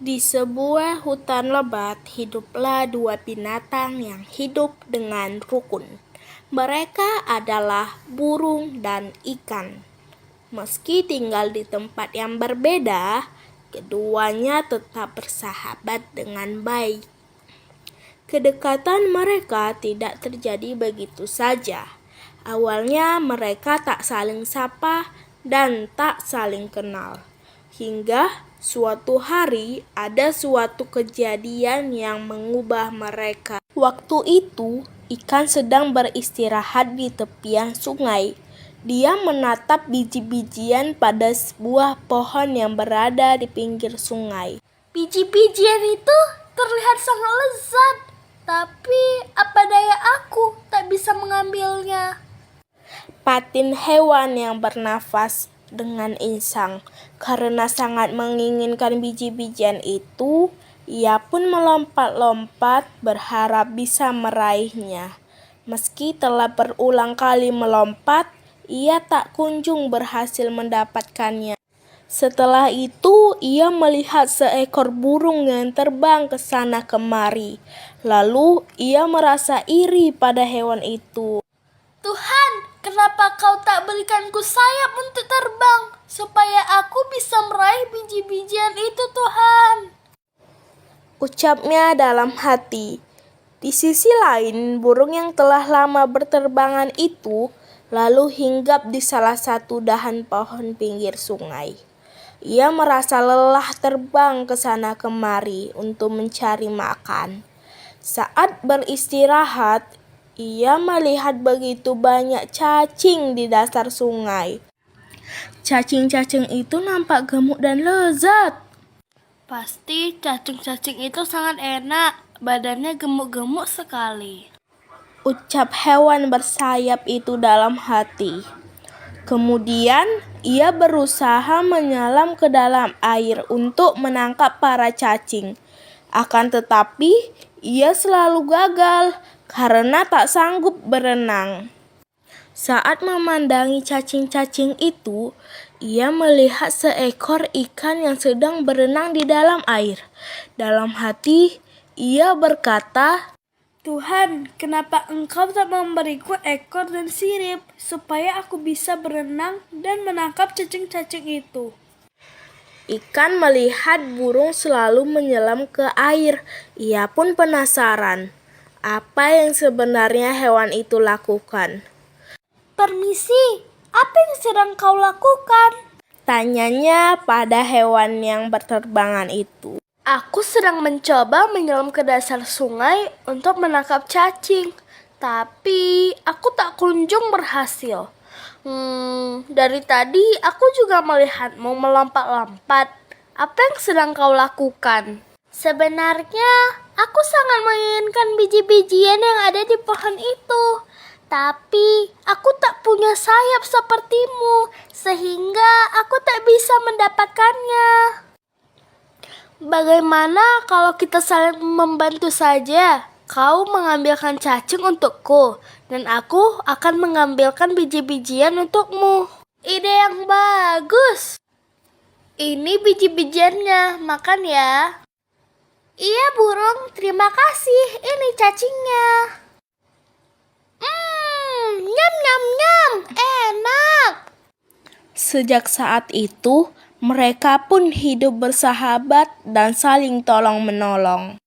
Di sebuah hutan lebat, hiduplah dua binatang yang hidup dengan rukun. Mereka adalah burung dan ikan. Meski tinggal di tempat yang berbeda, keduanya tetap bersahabat dengan baik. Kedekatan mereka tidak terjadi begitu saja. Awalnya mereka tak saling sapa dan tak saling kenal. Hingga suatu hari ada suatu kejadian yang mengubah mereka. Waktu itu, ikan sedang beristirahat di tepian sungai. Dia menatap biji-bijian pada sebuah pohon yang berada di pinggir sungai. Biji-bijian itu terlihat sangat lezat, tapi apa daya aku tak bisa mengambilnya. Patin hewan yang bernafas dengan insang. Karena sangat menginginkan biji-bijian itu, ia pun melompat-lompat berharap bisa meraihnya. Meski telah berulang kali melompat, ia tak kunjung berhasil mendapatkannya. Setelah itu, ia melihat seekor burung yang terbang ke sana kemari. Lalu, ia merasa iri pada hewan itu. Tuhan, kenapa kau tak berikanku sayap untuk terbang, supaya aku bisa meraih biji-bijian itu, Tuhan? Ucapnya dalam hati. Di sisi lain, burung yang telah lama berterbangan itu lalu hinggap di salah satu dahan pohon pinggir sungai. Ia merasa lelah terbang ke sana kemari untuk mencari makan. Saat beristirahat, ia melihat begitu banyak cacing di dasar sungai. Cacing-cacing itu nampak gemuk dan lezat. Pasti cacing-cacing itu sangat enak, badannya gemuk-gemuk sekali. Ucap hewan bersayap itu dalam hati. Kemudian, ia berusaha menyelam ke dalam air untuk menangkap para cacing. Akan tetapi, ia selalu gagal karena tak sanggup berenang. Saat memandangi cacing-cacing itu, ia melihat seekor ikan yang sedang berenang di dalam air. Dalam hati, ia berkata, Tuhan, kenapa Engkau tak memberiku ekor dan sirip, supaya aku bisa berenang dan menangkap cacing-cacing itu? Ikan melihat burung selalu menyelam ke air. Ia pun penasaran, apa yang sebenarnya hewan itu lakukan. Permisi, apa yang sedang kau lakukan? Tanyanya pada hewan yang berterbangan itu. Aku sedang mencoba menyelam ke dasar sungai untuk menangkap cacing, tapi aku tak kunjung berhasil. Dari tadi aku juga melihatmu melompat-lompat. Apa yang sedang kau lakukan? Sebenarnya aku sangat menginginkan biji-bijian yang ada di pohon itu. Tapi aku tak punya sayap sepertimu, sehingga aku tak bisa mendapatkannya. Bagaimana kalau kita saling membantu saja? Kau mengambilkan cacing untukku, dan aku akan mengambilkan biji-bijian untukmu. Ide yang bagus. Ini biji-bijiannya, makan ya. Iya burung, terima kasih. Ini cacingnya. Nyam nyam nyam, enak. Sejak saat itu, mereka pun hidup bersahabat dan saling tolong-menolong.